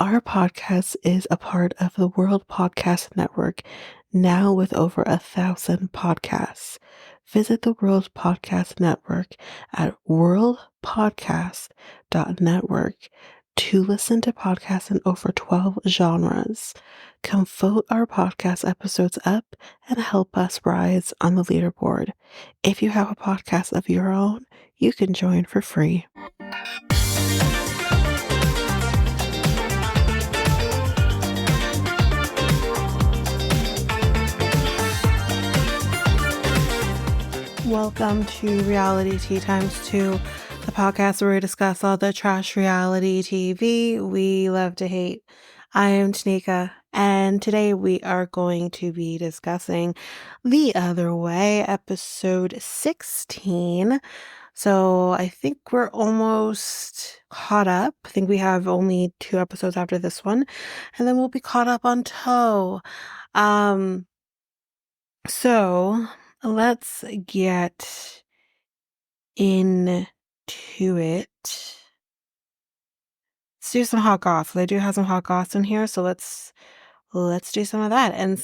Our podcast is a part of the World Podcast Network, now with over 1,000 podcasts. Visit the World Podcast Network at worldpodcast.network to listen to podcasts in over 12 genres. Come vote our podcast episodes up and help us rise on the leaderboard. If you have a podcast of your own, you can join for free. Welcome to Reality Tea Times 2, the podcast where we discuss all the trash reality TV we love to hate. I am Tanika, and today we are going to be discussing The Other Way, episode 16. So I think we're almost caught up. I think we have only 2 episodes after this one, and then we'll be caught up on Toe. So let's get into it. Let's do some hot goss. They do have some hot goss in here, so let's do some of that. And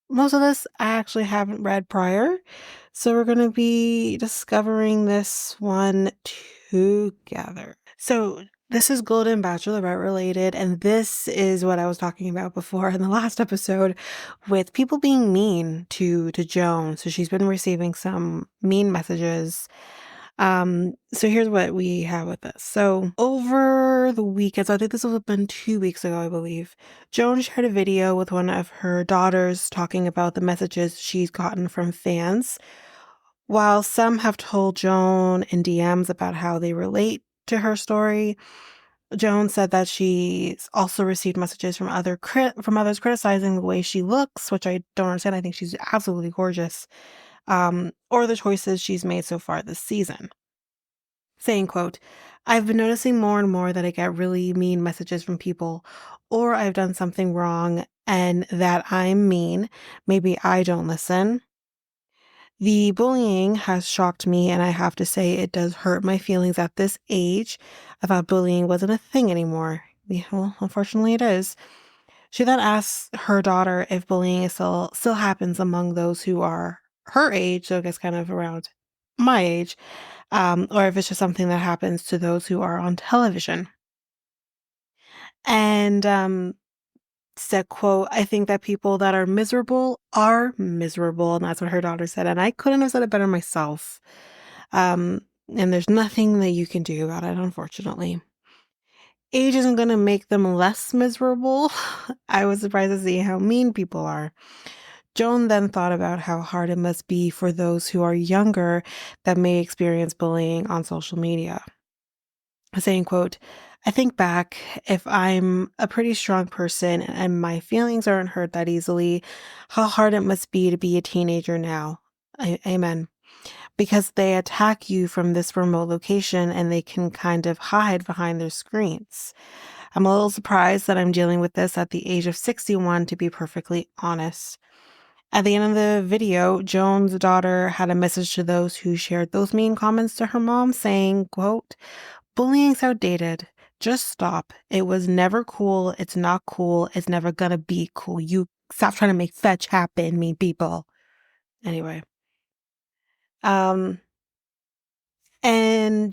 most of this I actually haven't read prior, so we're gonna be discovering this one together. So this is Golden Bachelorette related, and this is what I was talking about before in the last episode with people being mean to Joan. So she's been receiving some mean messages. So here's what we have with this. So over the weekend, so I think this would have been 2 weeks ago, I believe, Joan shared a video with one of her daughters talking about the messages she's gotten from fans. While some have told Joan in DMs about how they relate to her story, Joan said that she's also received messages from others criticizing the way she looks, which I don't understand. I think she's absolutely gorgeous, or the choices she's made so far this season. Saying, quote, "I've been noticing more and more that I get really mean messages from people, or I've done something wrong and that I'm mean. Maybe I don't listen. The bullying has shocked me, and I have to say it does hurt my feelings at this age. I thought bullying wasn't a thing anymore." Yeah, well, unfortunately it is. She then asks her daughter if bullying is still happens among those who are her age, so I guess kind of around my age, or if it's just something that happens to those who are on television. And said, quote, "I think that people that are miserable, and that's what her daughter said. And I couldn't have said it better myself. And there's nothing that you can do about it, unfortunately. Age isn't going to make them less miserable." I was surprised to see how mean people are. Joan then thought about how hard it must be for those who are younger that may experience bullying on social media. Saying, quote, "I think back, if I'm a pretty strong person and my feelings aren't hurt that easily, how hard it must be to be a teenager now. Amen. Because they attack you from this remote location and they can kind of hide behind their screens. I'm a little surprised that I'm dealing with this at the age of 61, to be perfectly honest." At the end of the video, Joan's daughter had a message to those who shared those mean comments to her mom saying, quote, "Bullying's outdated. Just stop. It was never cool. It's not cool. It's never gonna be cool. You stop trying to make fetch happen, mean people." Anyway. And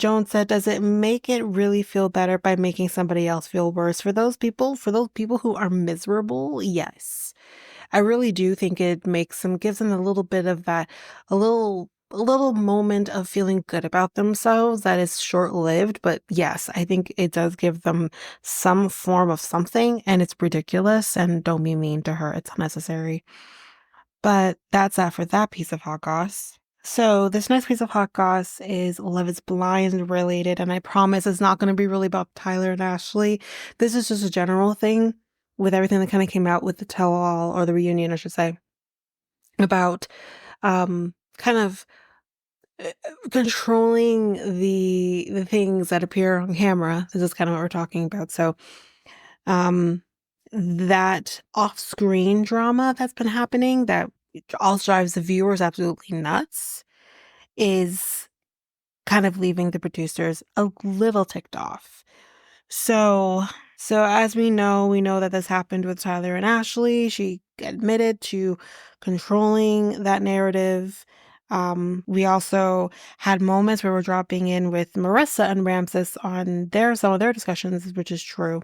Joan said, "Does it make it really feel better by making somebody else feel worse? For those people who are miserable, yes. I really do think it gives them a little bit of that, a little moment of feeling good about themselves that is short-lived, but yes, I think it does give them some form of something, and it's ridiculous, and don't be mean to her. It's unnecessary." But that's that for that piece of hot goss. So this next piece of hot goss is Love is Blind related, and I promise it's not going to be really about Tyler and Ashley. This is just a general thing with everything that kind of came out with the tell-all, or the reunion, I should say, about kind of controlling the things that appear on camera. This is kind of what we're talking about. So that off-screen drama that's been happening that also drives the viewers absolutely nuts is kind of leaving the producers a little ticked off. So So as we know that this happened with Tyler and Ashley. She admitted to controlling that narrative. We also had moments where we're dropping in with Marissa and Ramses on some of their discussions, which is true.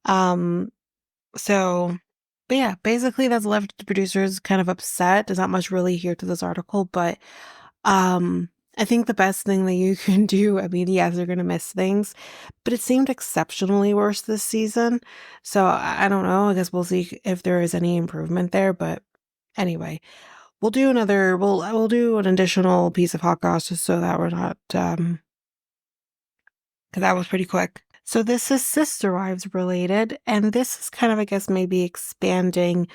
Um, so, but yeah, basically that's left the producers kind of upset. There's not much really here to this article, but um, I think the best thing that you can do, I mean, yes, you're gonna miss things, but it seemed exceptionally worse this season. So I don't know. I guess we'll see if there is any improvement there. But anyway, we'll do an additional piece of hot goss just so that we're not because that was pretty quick. So this is Sister Wives related, and this is kind of, I guess, maybe expanding,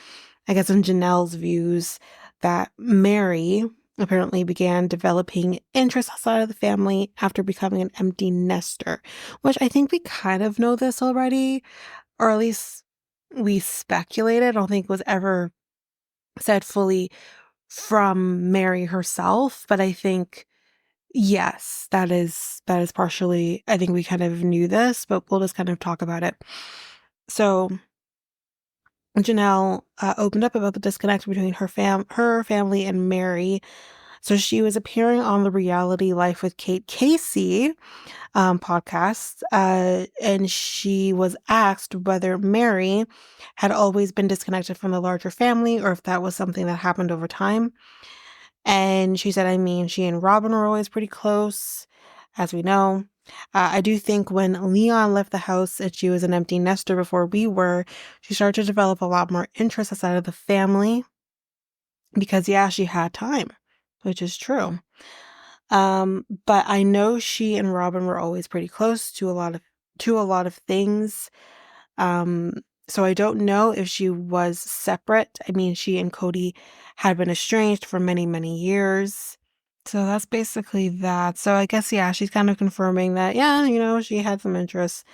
I guess, on Janelle's views that Mary apparently began developing interests outside of the family after becoming an empty nester, which I think we kind of know this already, or at least we speculated. I don't think it was ever said fully from Mary herself, but I think yes, that is partially, I think we kind of knew this, but we'll just kind of talk about it. So Janelle opened up about the disconnect between her family and Mary. So she was appearing on the Reality Life with Kate Casey podcast, and she was asked whether Mary had always been disconnected from the larger family or if that was something that happened over time. And she said, I mean, she and Robin were always pretty close, as we know. I do think when Leon left the house and she was an empty nester before we were, she started to develop a lot more interest outside of the family because, yeah, she had time, which is true. But I know she and Robin were always pretty close to a lot of things. Um, so I don't know if she was separate. I mean, she and Cody had been estranged for many, many years. So that's basically that. So I guess, yeah, she's kind of confirming that, yeah, she had some interest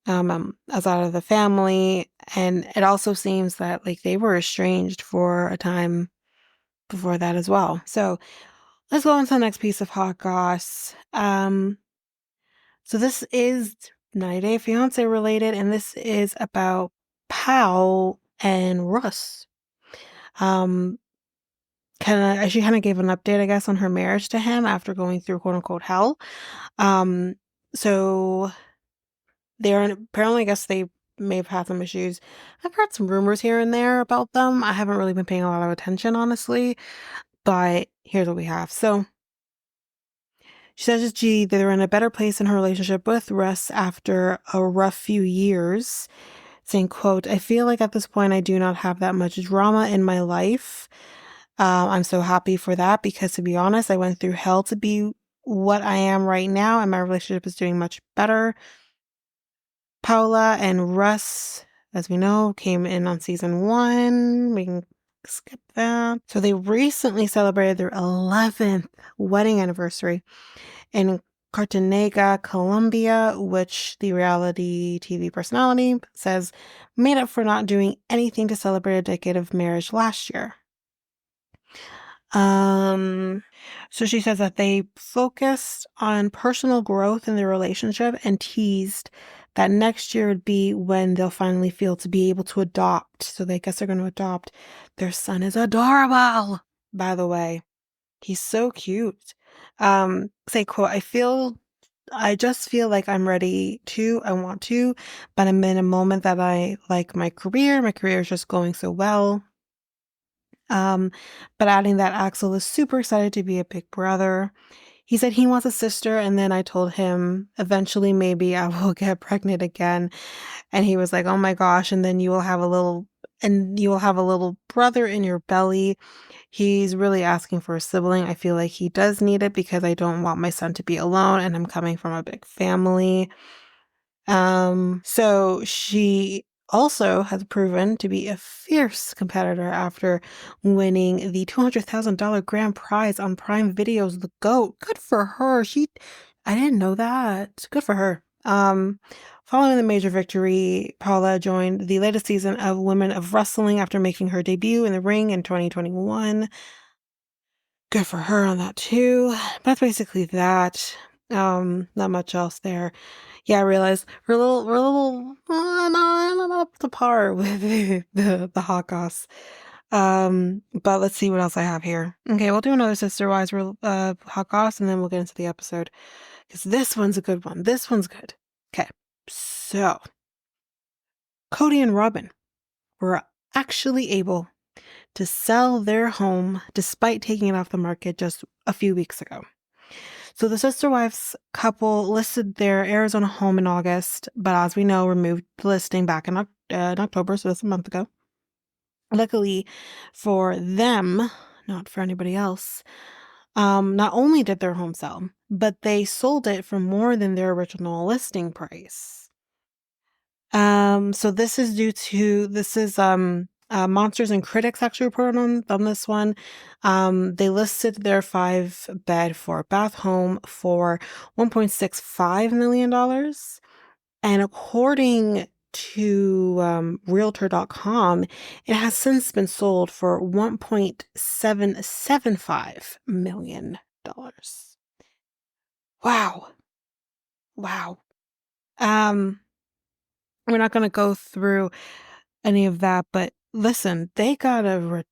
outside of the family. And it also seems that like they were estranged for a time before that as well. So let's go on to the next piece of hot goss. So this is 90 Day Fiance related, and this is about Pal and Russ. She kind of gave an update, I guess, on her marriage to him after going through quote unquote hell. Um, so apparently, I guess they may have had some issues. I've heard some rumors here and there about them. I haven't really been paying a lot of attention, honestly, but here's what we have. So she says that they're in a better place in her relationship with Russ after a rough few years, saying, quote, I feel like at this point I do not have that much drama in my life. I'm so happy for that because, to be honest, I went through hell to be what I am right now, and my relationship is doing much better. Paula and Russ, as we know, came in on season 1. We can skip that. So they recently celebrated their 11th wedding anniversary in Cartagena, Colombia, which the reality TV personality says made up for not doing anything to celebrate a decade of marriage last year. So she says that they focused on personal growth in their relationship and teased that next year would be when they'll finally feel to be able to adopt. So they guess they're going to adopt. Their son is adorable, by the way. He's so cute. Say, quote, I just feel like I'm ready to, I want to, but I'm in a moment that I like my career. My career is just going so well. But adding that Axel is super excited to be a big brother. He said he wants a sister, and then I told him eventually maybe I will get pregnant again. And he was like, oh my gosh, and then you will have a little brother in your belly. He's really asking for a sibling. I feel like he does need it because I don't want my son to be alone, and I'm coming from a big family. So she also has proven to be a fierce competitor after winning the $200,000 grand prize on Prime Video's The GOAT. Good for her. I didn't know that. Good for her. Following the major victory, Paula joined the latest season of Women of Wrestling after making her debut in the ring in 2021. Good for her on that too. But that's basically that. Not much else there. Yeah, I realized we're a little not up to par with the hot goss. But let's see what else I have here. Okay, we'll do another sister wives hot goss, and then we'll get into the episode because this one's a good one. This one's good. Okay, so Cody and Robin were actually able to sell their home despite taking it off the market just a few weeks ago. So the sister wives couple listed their Arizona home in August, but as we know, removed the listing back in October, so that's a month ago. Luckily for them, not for anybody else, not only did their home sell, but they sold it for more than their original listing price. So this is Monsters and Critics actually reported on this one. They listed their 5-bed 4-bath home for $1.65 million. And according to Realtor.com, it has since been sold for $1.775 million. Wow. Wow. Um, we're not going to go through any of that, but listen, they're gonna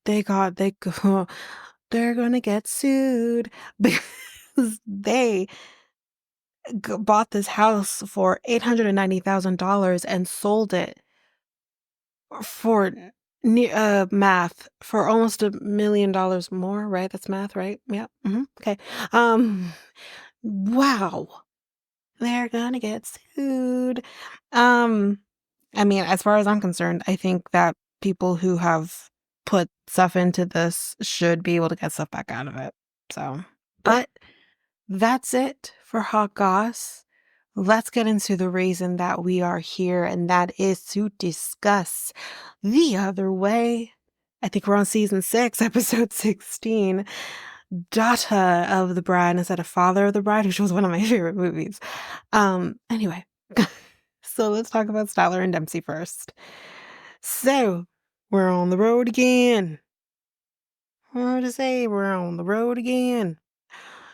get sued because they bought this house for $890,000 and sold it for math for almost $1 million more, right? That's math, right? Yeah. Okay. Wow. They're gonna get sued. I mean, as far as I'm concerned, I think that people who have put stuff into this should be able to get stuff back out of it. So, but that's it for Hot Goss. Let's get into the reason that we are here, and that is to discuss The Other Way. I think we're on season 6, episode 16. Daughter of the Bride instead of Father of the Bride, which was one of my favorite movies. Anyway, so let's talk about Statler and Dempsey first. So, we're on the road again. Hard to say, we're on the road again.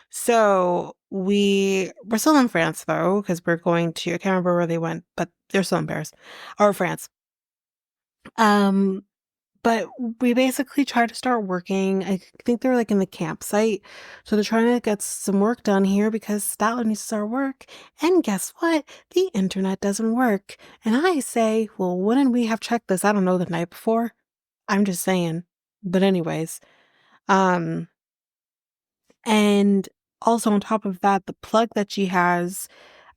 So, we're still in France, though, because we're going to, I can't remember where they went, but they're still in Paris, or France. But we basically try to start working. I think they're like in the campsite. So they're trying to get some work done here because Statler needs to start work. And guess what? The internet doesn't work. And I say, well, wouldn't we have checked this, I don't know, the night before? I'm just saying. But anyways, and also on top of that, the plug that she has,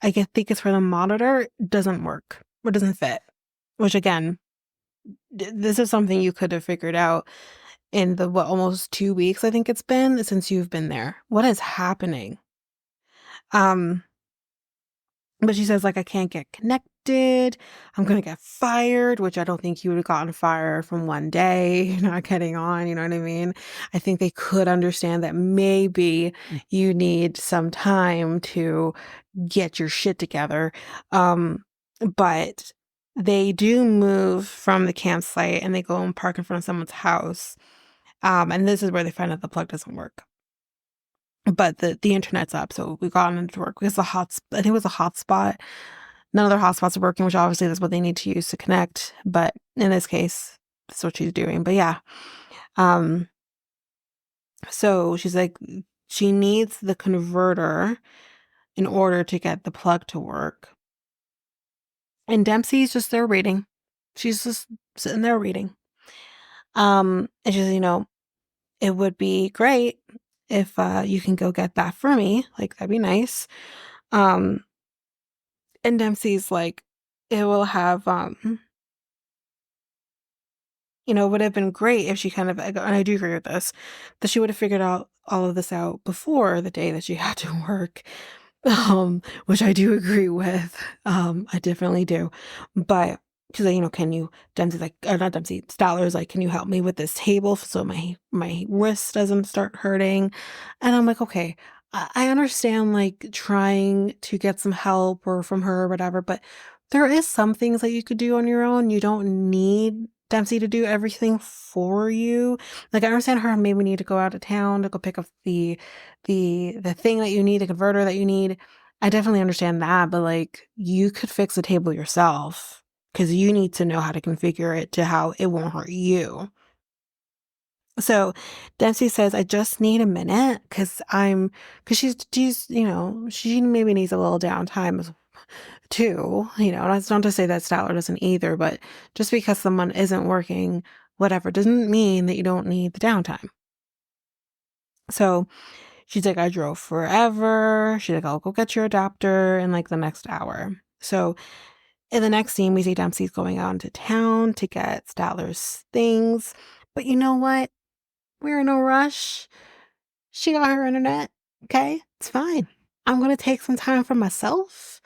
think it's for the monitor, doesn't work or doesn't fit. Which again, this is something you could have figured out in the almost 2 weeks I think it's been since you've been there. What is happening? But she says, like, I can't get connected. I'm gonna get fired, which I don't think you would have gotten fired from one day, not getting on, you know what I mean? I think they could understand that maybe you need some time to get your shit together. But they do move from the campsite and they go and park in front of someone's house. And this is where they find out the plug doesn't work. But the internet's up, so we got into work because I think it was a hotspot. None of their hotspots are working, which obviously is what they need to use to connect. But in this case, that's what she's doing. But yeah, so she's like, she needs the converter in order to get the plug to work. And Dempsey's just there reading. She's just sitting there reading. And she's, it would be great if you can go get that for me. Like, that'd be nice. And Dempsey's like, it will have, would have been great if she kind of, and I do agree with this, that she would have figured out all of this out before the day that she had to work, which I do agree with. I definitely do. But she's like, Dempsey's like, not Dempsey, Statler's like, can you help me with this table so my wrist doesn't start hurting? And I'm like, okay, I understand like trying to get some help or from her or whatever, but there is some things that you could do on your own. You don't need Dempsey to do everything for you. Like, I understand her maybe need to go out of town to go pick up the thing that you need, the converter that you need. I definitely understand that, but, like, you could fix the table yourself because you need to know how to configure it to how it won't hurt you. So Dempsey says, I just need a minute because she's, she maybe needs a little downtime too. That's not to say that Statler doesn't either, but just because someone isn't working, whatever, doesn't mean that you don't need the downtime. So she's like, I drove forever. She's like, I'll go get your adapter in like the next hour. So in the next scene, we see Dempsey's going out into town to get Statler's things. But you know what? We're in a rush. She got her internet. Okay, it's fine. I'm going to take some time for myself.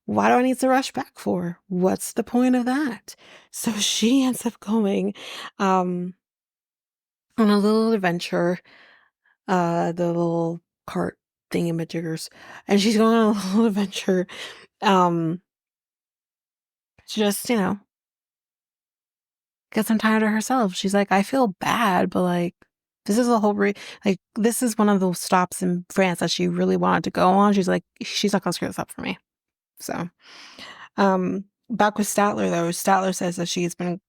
Why do I need to rush back for? What's the point of that? So she ends up going um, on a little adventure, the little cart thingamajiggers. And she's going on a little adventure um, to just, get some time to herself. She's like, I feel bad, but like, this is a whole this is one of those stops in France that she really wanted to go on. She's like, she's not gonna screw this up for me. So, back with Statler though, Statler says that she's been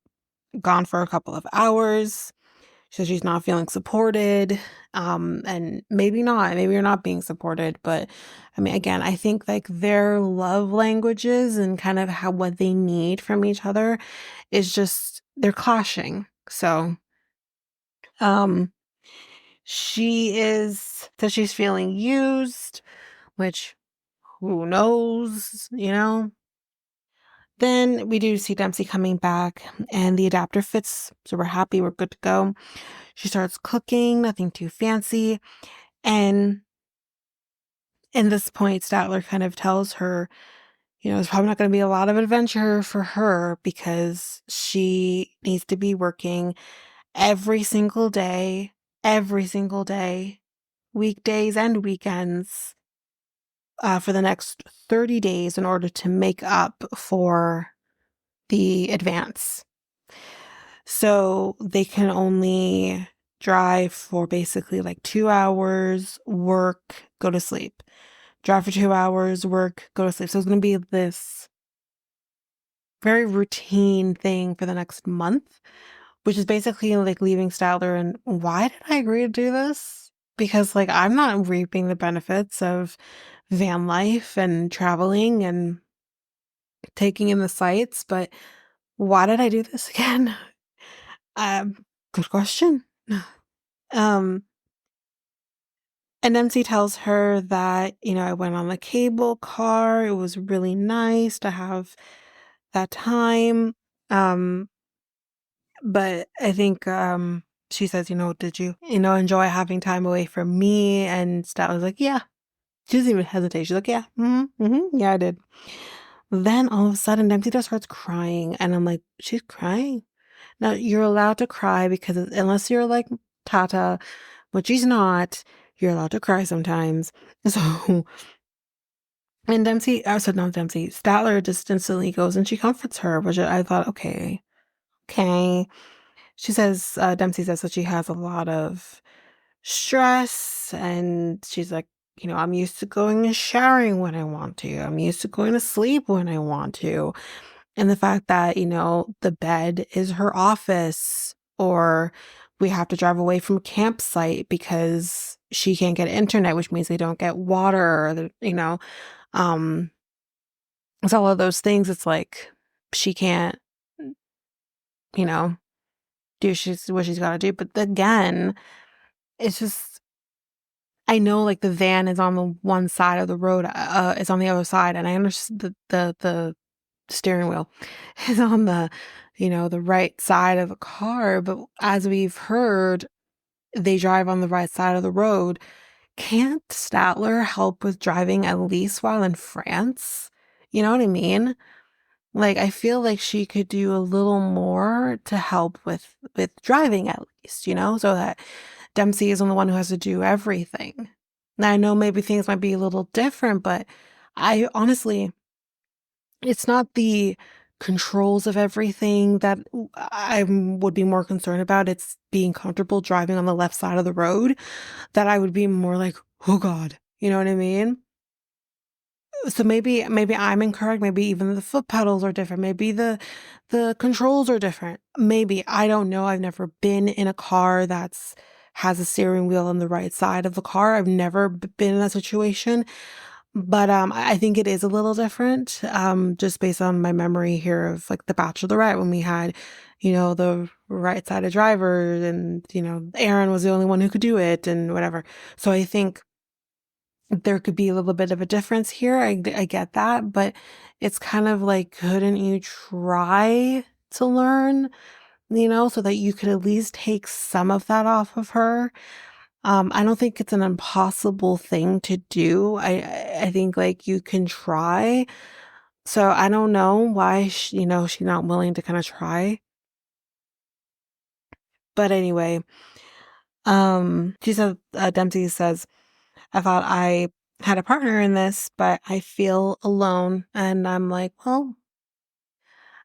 gone for a couple of hours. She says she's not feeling supported. And maybe not, maybe you're not being supported, but I mean, again, I think like their love languages and kind of what they need from each other is just, they're clashing. So, um, says she's feeling used, which who knows. Then we do see Dempsey coming back and the adapter fits. So we're happy. We're good to go. She starts cooking, nothing too fancy. And in this point, Statler kind of tells her, it's probably not going to be a lot of adventure for her because she needs to be working every single day, weekdays and weekends, for the next 30 days in order to make up for the advance. So they can only drive for basically like 2 hours, work, go to sleep. Drive for 2 hours, work, go to sleep. So it's going to be this very routine thing for the next month, which is basically like leaving Statler. And why did I agree to do this? Because like I'm not reaping the benefits of van life and traveling and taking in the sights, but why did I do this again? Good question. Um, and MC tells her that, I went on the cable car. It was really nice to have that time. But I think she says, did you, enjoy having time away from me? And Stat was like, yeah. She doesn't even hesitate. She's like, yeah, yeah, I did. Then all of a sudden, Dempsey just starts crying. And I'm like, she's crying? Now, you're allowed to cry because unless you're like Tatha, which she's not, you're allowed to cry sometimes. So, and Statler just instantly goes and she comforts her, which I thought, okay. She says, Dempsey says that she has a lot of stress and she's like, I'm used to going and showering when I want to. I'm used to going to sleep when I want to. And the fact that, the bed is her office or we have to drive away from a campsite because she can't get internet, which means they don't get water, it's all of those things. It's like she can't, you know, do what she's got to do. But again, it's just, I know like the van is on the one side of the road, it's on the other side, and I understand the steering wheel is on the right side of the car, but as we've heard, they drive on the right side of the road. Can't Statler help with driving at least while in France? You know what I mean? Like, I feel like she could do a little more to help with driving at least, so that Dempsey isn't the one who has to do everything. Now, I know maybe things might be a little different, but I honestly, it's not the controls of everything that I would be more concerned about. It's being comfortable driving on the left side of the road that I would be more like, "Oh god." You know what I mean? So maybe I'm incorrect, maybe even the foot pedals are different, maybe the controls are different. Maybe, I don't know, I've never been in a car that's has a steering wheel on the right side of the car. I've never been in that situation, but, I think it is a little different, just based on my memory here of, like, The Bachelorette when we had, the right-sided driver and, Aaron was the only one who could do it and whatever. So I think there could be a little bit of a difference here. I get that, but it's kind of like, couldn't you try to learn, so that you could at least take some of that off of her? I don't think it's an impossible thing to do. I think like you can try. So I don't know why she's not willing to kind of try. But anyway, she said Dempsey says, I thought I had a partner in this, but I feel alone. And I'm like, well,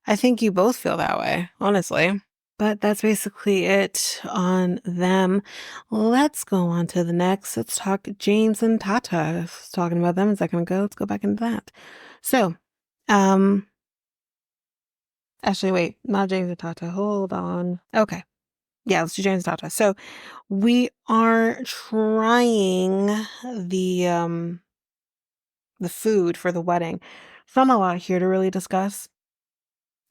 I think you both feel that way, honestly. But that's basically it on them. Let's go on to the next. Let's talk James and Tatha. I was talking about them a second ago. Let's go back into that. So, um, actually, wait, not James and Tatha. Hold on. Okay. Yeah, let's do James and Tatha. So we are trying the food for the wedding. There's not a lot here to really discuss.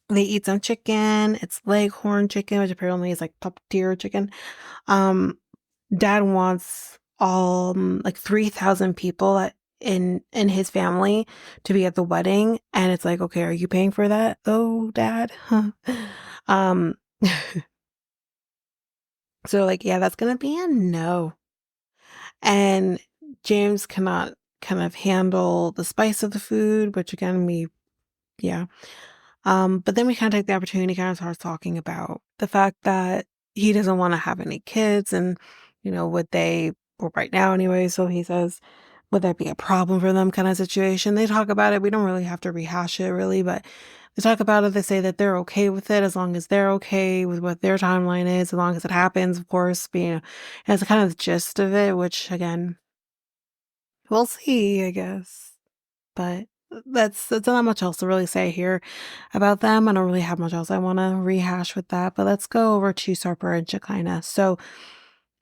They eat some chicken. It's Leghorn chicken, which apparently is like top tier chicken. Um, Dad wants all like 3,000 people in his family to be at the wedding, and it's like, okay, are you paying for that? Oh, Dad. um, so like, yeah, that's gonna be a no. And James cannot kind of handle the spice of the food, which again, yeah. But then we kind of take the opportunity to kind of start talking about the fact that he doesn't want to have any kids and, would they, well, right now anyway, so he says, would that be a problem for them kind of situation? They talk about it. We don't really have to rehash it really, but they talk about it. They say that they're okay with it as long as they're okay with what their timeline is, as long as it happens, of course, and it's kind of the gist of it, which again, we'll see, I guess. But that's not much else to really say here about them. I don't really have much else I want to rehash with that. But let's go over to Sarper and Shekinah. So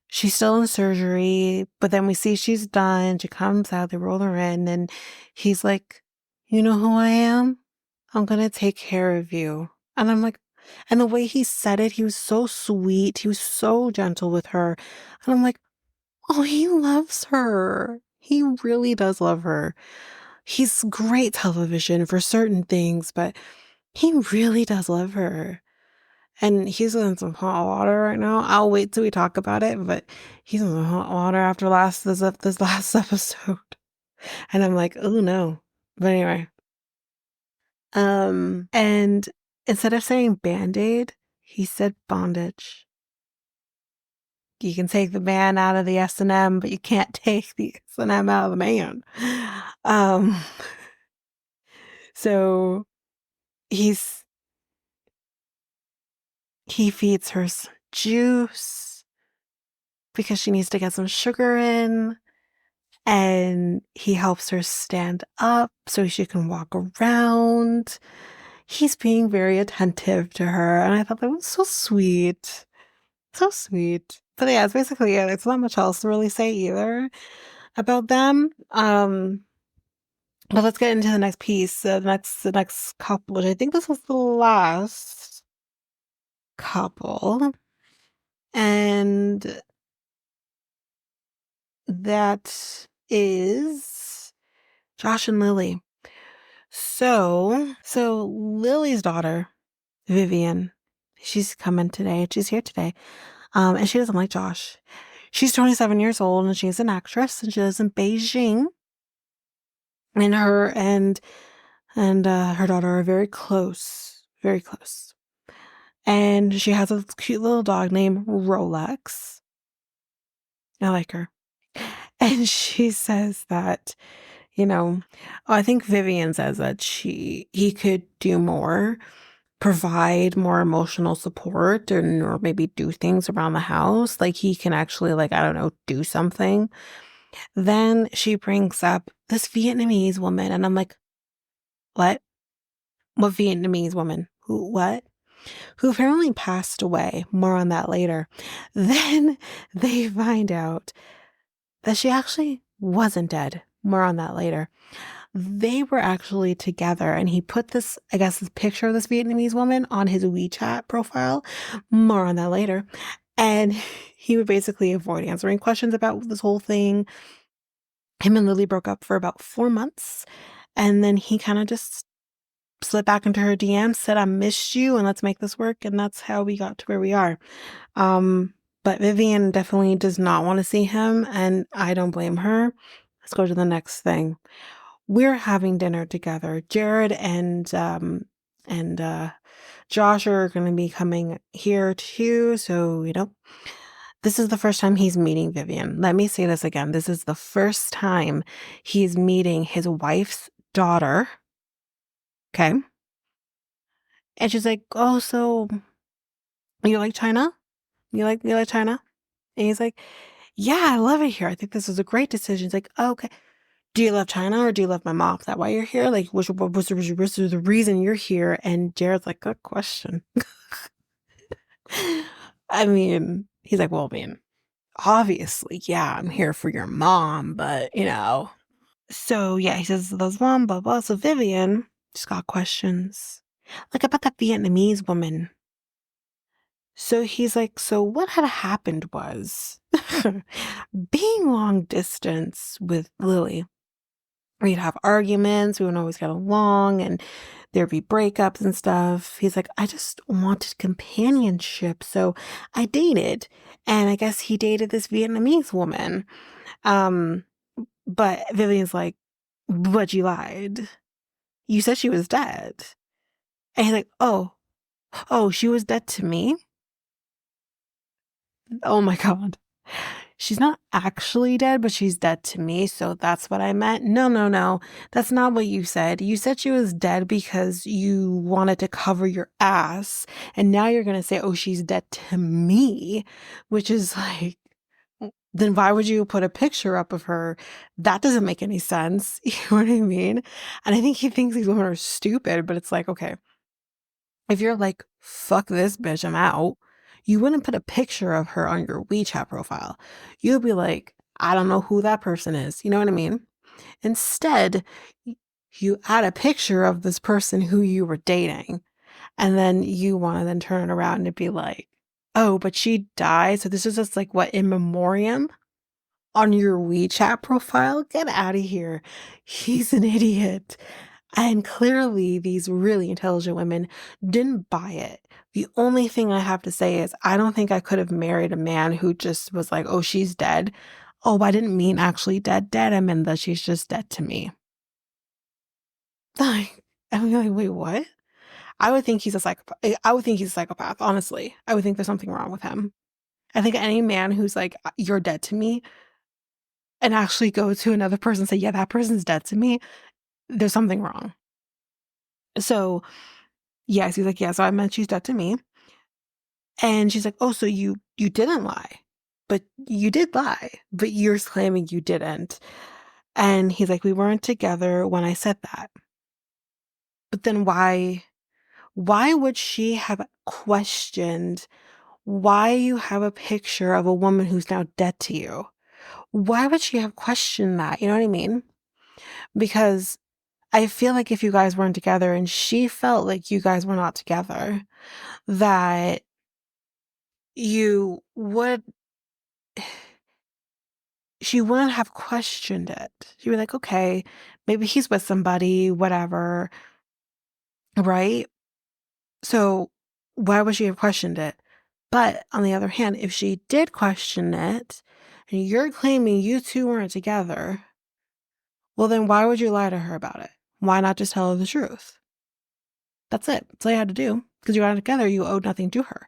she's still in surgery, but then we see she's done. She comes out, they roll her in, and he's like, "You know who I am? I'm gonna take care of you." And I'm like, and the way he said it, he was so sweet. He was so gentle with her. And I'm like, oh, he loves her. He really does love her. He's great television for certain things, but he really does love her. And he's in some hot water right now. I'll wait till we talk about it, but he's in some hot water after this last episode. And I'm like, oh no. But anyway. And instead of saying band-aid, he said bondage. You can take the man out of the S&M, but you can't take the S&M out of the man. Um, so he's he feeds her some juice because she needs to get some sugar in, and he helps her stand up so she can walk around. He's being very attentive to her, and I thought that was so sweet. So sweet. But yeah, it's basically it. It's not much else to really say either about them. But let's get into the next piece, the next couple, which I think this was the last couple. And that is Josh and Lily. So Lily's daughter, Vivian, she's coming today. She's here today. And she doesn't like Josh. She's 27 years old and she's an actress and she lives in Beijing. And her daughter are very close, very close. And she has a cute little dog named Rolex. I like her. And she says that, you know. I think Vivian says that he could do more, provide more emotional support and or maybe do things around the house. Like he can actually like, I don't know, do something. Then she brings up this Vietnamese woman and I'm like, what? What Vietnamese woman? Who what? Who apparently passed away. More on that later. Then they find out that she actually wasn't dead. More on that later. They were actually together, and he put this, I guess, this picture of this Vietnamese woman on his WeChat profile. More on that later. And he would basically avoid answering questions about this whole thing. Him and Lily broke up for about 4 months. And then he kind of just slid back into her DMs, said, I missed you and let's make this work. And that's how we got to where we are. But Vivian definitely does not want to see him, and I don't blame her. Let's go to the next thing. We're having dinner together. Jared and Josh are going to be coming here too. So, this is the first time he's meeting Vivian. Let me say this again. This is the first time he's meeting his wife's daughter. Okay. And she's like, oh, so you like China? You like China? And he's like, yeah, I love it here. I think this is a great decision. He's like, oh, okay. Do you love China or do you love my mom? Is that why you're here? Like, what's the reason you're here? And Jared's like, good question. I mean, he's like, well, man, obviously, yeah, I'm here for your mom, but. So, yeah, he says, loves mom, blah, blah. So Vivian just got questions. Like about that Vietnamese woman. So he's like, so what had happened was being long distance with Lily, we'd have arguments, we wouldn't always get along, and there'd be breakups and stuff. He's like, I just wanted companionship, so I dated. And I guess he dated this Vietnamese woman. Um, but Vivian's like, but you lied. You said she was dead. And he's like, oh, she was dead to me? Oh my God. She's not actually dead, but she's dead to me. So that's what I meant. No, no, no. That's not what you said. You said she was dead because you wanted to cover your ass. And now you're going to say, oh, she's dead to me, which is like, then why would you put a picture up of her? That doesn't make any sense. You know what I mean? And I think he thinks these women are stupid, but it's like, okay, if you're like, fuck this bitch, I'm out, you wouldn't put a picture of her on your WeChat profile. You'd be like, I don't know who that person is. You know what I mean? Instead, you add a picture of this person who you were dating, and then you want to then turn around and be like, oh, but she died. So this is just like what, in memoriam on your WeChat profile? Get out of here. He's an idiot. And clearly, these really intelligent women didn't buy it. The only thing I have to say is, I don't think I could have married a man who just was like, oh, she's dead. Oh, I didn't mean actually dead, dead. I meant that she's just dead to me. Like, I'm like, wait, what? I would think he's a psychopath. I would think he's a psychopath, honestly. I would think there's something wrong with him. I think any man who's like, you're dead to me, and actually go to another person and say, yeah, that person's dead to me, there's something wrong. So, yes, he's like, yeah, so I meant she's dead to me. And she's like, oh, so you didn't lie, but you did lie, but you're claiming you didn't. And he's like, we weren't together when I said that. But then why would she have questioned why you have a picture of a woman who's now dead to you? Why would she have questioned that? You know what I mean? Because I feel like if you guys weren't together and she felt like you guys were not together, that you would she wouldn't have questioned it. She'd be like, okay, maybe he's with somebody, whatever, right? So why would she have questioned it? But on the other hand, if she did question it, and you're claiming you two weren't together, well, then why would you lie to her about it? Why not just tell her the truth? That's it. That's all you had to do. Because you got together, you owed nothing to her.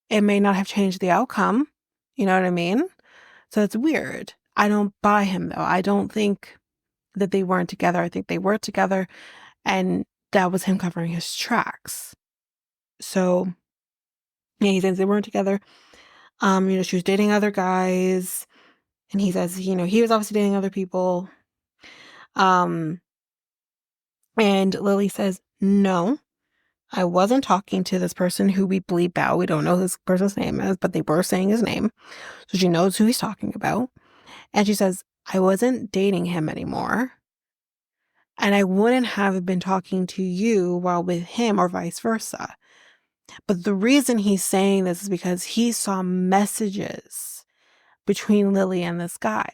It may not have changed the outcome. You know what I mean? So it's weird. I don't buy him, though. I don't think that they weren't together. I think they were together, and that was him covering his tracks. So yeah, he says they weren't together. She was dating other guys, and he says, he was obviously dating other people. Um, and Lily says, no, I wasn't talking to this person who we bleep out. We don't know who this person's name is, but they were saying his name. So she knows who he's talking about. And she says, I wasn't dating him anymore. And I wouldn't have been talking to you while with him or vice versa. But the reason he's saying this is because he saw messages between Lily and this guy.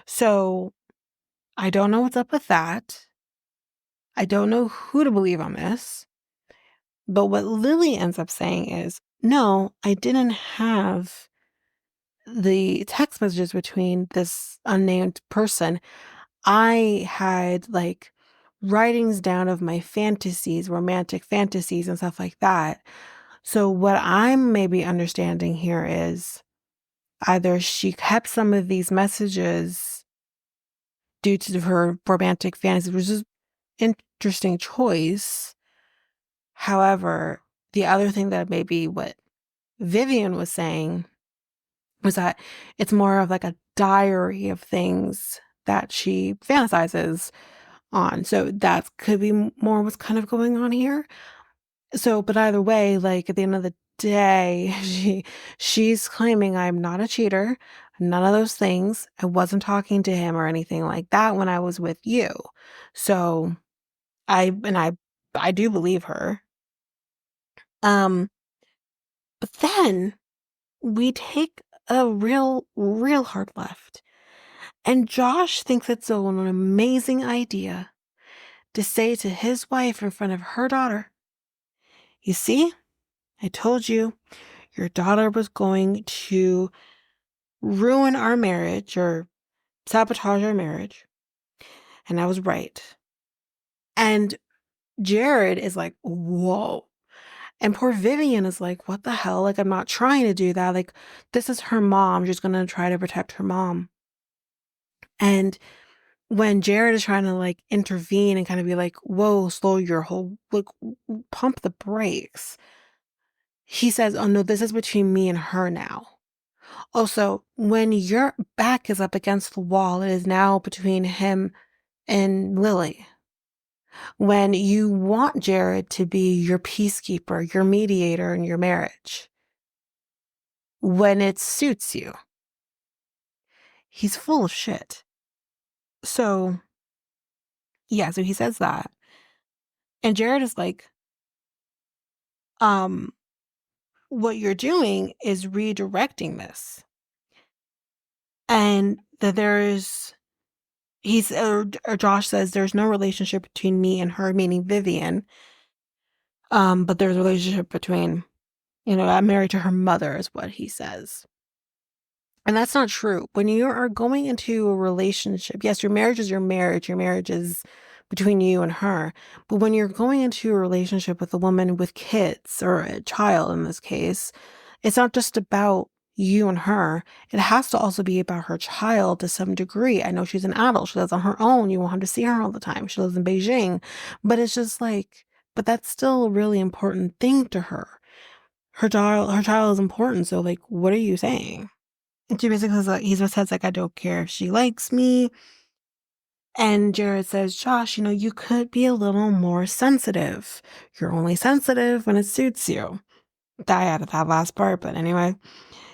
So I don't know what's up with that. I don't know who to believe on this. But what Lily ends up saying is, no, I didn't have the text messages between this unnamed person. I had like writings down of my fantasies, romantic fantasies and stuff like that. So what I'm maybe understanding here is either she kept some of these messages due to her romantic fantasies, which is an interesting choice. However, the other thing that maybe what Vivian was saying was that it's more of like a diary of things that she fantasizes on. So that could be more what's kind of going on here. So, but either way, like at the end of the day, she's claiming I'm not a cheater, none of those things. I wasn't talking to him or anything like that when I was with you. So I do believe her. Um, but then we take a real hard left. And Josh thinks it's an amazing idea to say to his wife in front of her daughter, you see, I told you your daughter was going to ruin our marriage or sabotage our marriage. And I was right. And Jared is like, whoa. And poor Vivian is like, what the hell? Like, I'm not trying to do that. Like, this is her mom. She's going to try to protect her mom. And when Jared is trying to like intervene and kind of be like, whoa, slow your whole, like, pump the brakes, he says, oh no, this is between me and her now. Also, when your back is up against the wall, it is now between him and Lily. When you want Jared to be your peacekeeper, your mediator in your marriage, when it suits you, he's full of shit. So, yeah, so he says that. And Jared is like, um, what you're doing is redirecting this. And that or Josh says there's no relationship between me and her, meaning Vivian. But there's a relationship between, I'm married to her mother, is what he says. And that's not true. When you are going into a relationship, yes, your marriage is your marriage. Your marriage is between you and her. But when you're going into a relationship with a woman with kids, or a child in this case, it's not just about you and her. It has to also be about her child to some degree. I know she's an adult. She lives on her own. You won't have to see her all the time. She lives in Beijing. But it's just like, but that's still a really important thing to her. Her child is important. So like, what are you saying? And she basically says, like, he just says, like, I don't care if she likes me. And Jared says, Josh, you could be a little more sensitive. You're only sensitive when it suits you. I added that last part, but anyway. And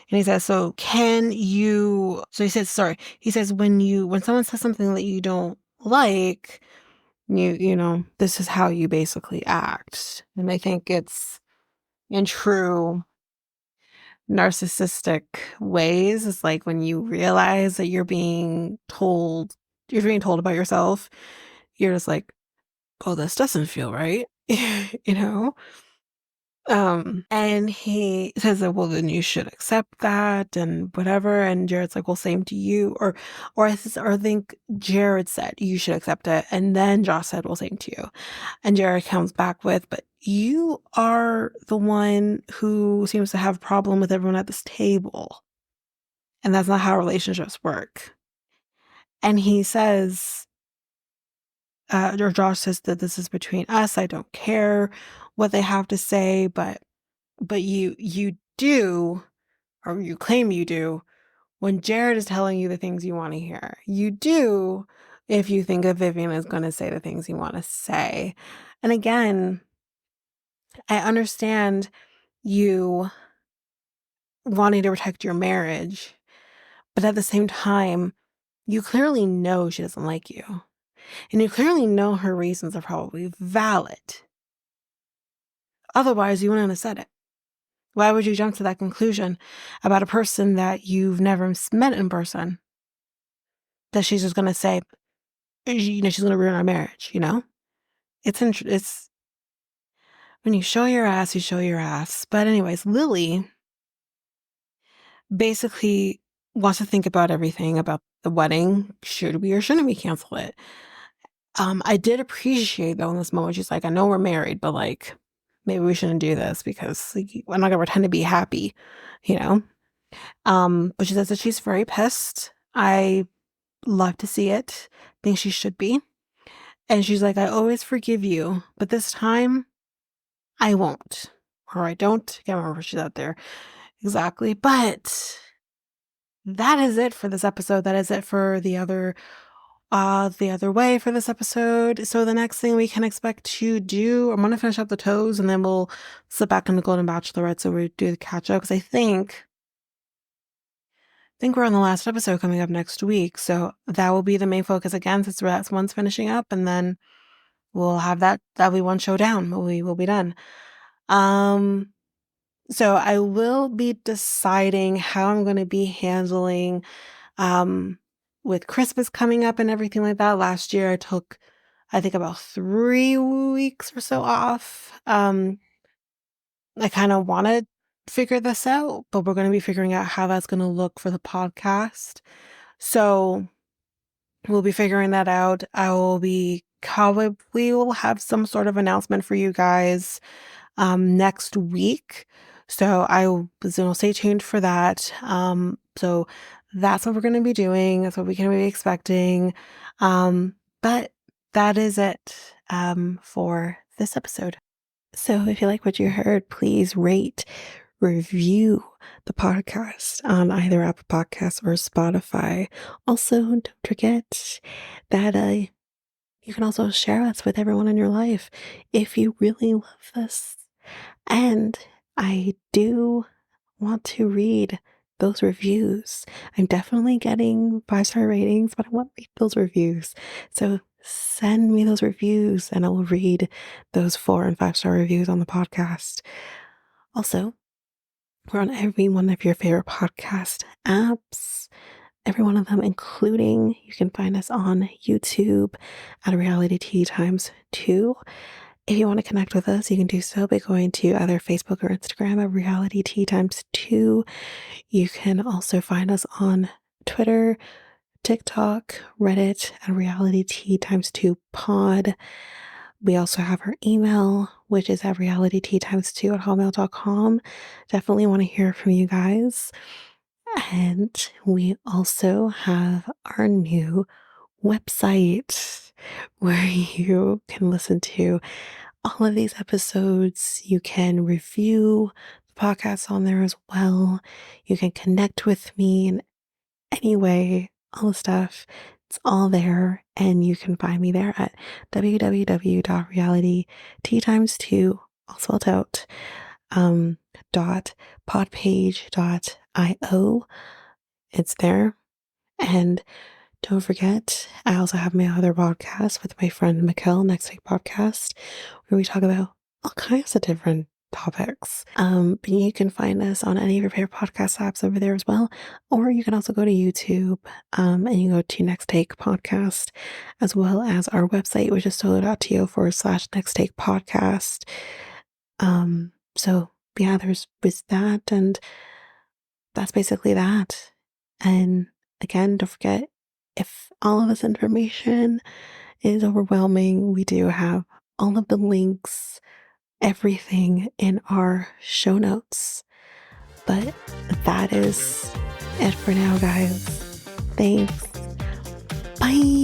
he says, so he says, sorry. He says, when someone says something that you don't like, this is how you basically act. And I think it's in true narcissistic ways. It's like when you realize that you're being told about yourself, you're just like, oh, this doesn't feel right. you know? And he says that, well, then you should accept that and whatever. And Jared's like, well, same to you. Or I think Jared said you should accept it. And then Josh said, well, same to you. And Jared comes back with, but you are the one who seems to have a problem with everyone at this table. And that's not how relationships work. And he says, or Josh says that this is between us. I don't care what they have to say, but you do, or you claim you do, when Jared is telling you the things you want to hear. You do if you think that Vivian is going to say the things you want to say. And again, I understand you wanting to protect your marriage, but at the same time, you clearly know she doesn't like you. And you clearly know her reasons are probably valid. Otherwise, you wouldn't have said it. Why would you jump to that conclusion about a person that you've never met in person? That she's just going to say, she's going to ruin our marriage, It's when you show your ass, you show your ass. But anyways, Lily basically wants to think about everything about the wedding. Should we or shouldn't we cancel it? I did appreciate though in this moment, she's like, I know we're married, but like, maybe we shouldn't do this because like, I'm not gonna pretend to be happy, you know? But she says that she's very pissed. I love to see it. Think she should be. And she's like, I always forgive you, but this time I won't. Or I don't. I can't remember if she's out there exactly. But that is it for this episode. That is it for the other way for this episode. So the next thing we can expect to do, I'm gonna finish up the toes and then we'll slip back into Golden Bachelorette so we do the catch up, because I think we're on the last episode coming up next week. So that will be the main focus again, since that's one's finishing up, and then we'll have that'll be one showdown. We'll be done. So I will be deciding how I'm gonna be handling with Christmas coming up and everything like that. Last year I took, I think, about 3 weeks or so off. I kind of want to figure this out, but we're going to be figuring out how that's going to look for the podcast. So we'll be figuring that out. We will have some sort of announcement for you guys next week. So stay tuned for that. So that's what we're going to be doing. That's what we can be expecting. But that is it for this episode. So if you like what you heard, please rate, review the podcast on either Apple Podcasts or Spotify. Also, don't forget that you can also share us with everyone in your life if you really love this. And I do want to read those reviews. I'm definitely getting 5-star ratings, but I want to read those reviews. So send me those reviews and I will read those 4 and 5-star reviews on the podcast. Also, we're on every one of your favorite podcast apps. Every one of them, including you can find us on YouTube at Reality Tea Times2. If you want to connect with us, you can do so by going to either Facebook or Instagram at Reality Tea Times2. You can also find us on Twitter, TikTok, Reddit at Reality Tea Times2 Pod. We also have our email, which is at realityteatimes2 at hotmail.com. Definitely want to hear from you guys. And we also have our new website where you can listen to all of these episodes. You can review the podcast on there as well. You can connect with me in any way, all the stuff. It's all there, and you can find me there at www.realityteatimes2, all spelled out, .podpage.io. It's there. And don't forget, I also have my other podcast with my friend Mikkel, Next Take Podcast, where we talk about all kinds of different topics. But you can find us on any of your favorite podcast apps over there as well. Or you can also go to YouTube and you go to Next Take Podcast, as well as our website, which is solo.to/Next Take Podcast. So yeah, there's that, and that's basically that. And again, don't forget, if all of this information is overwhelming, we do have all of the links, everything in our show notes. But that is it for now, guys. Thanks. Bye.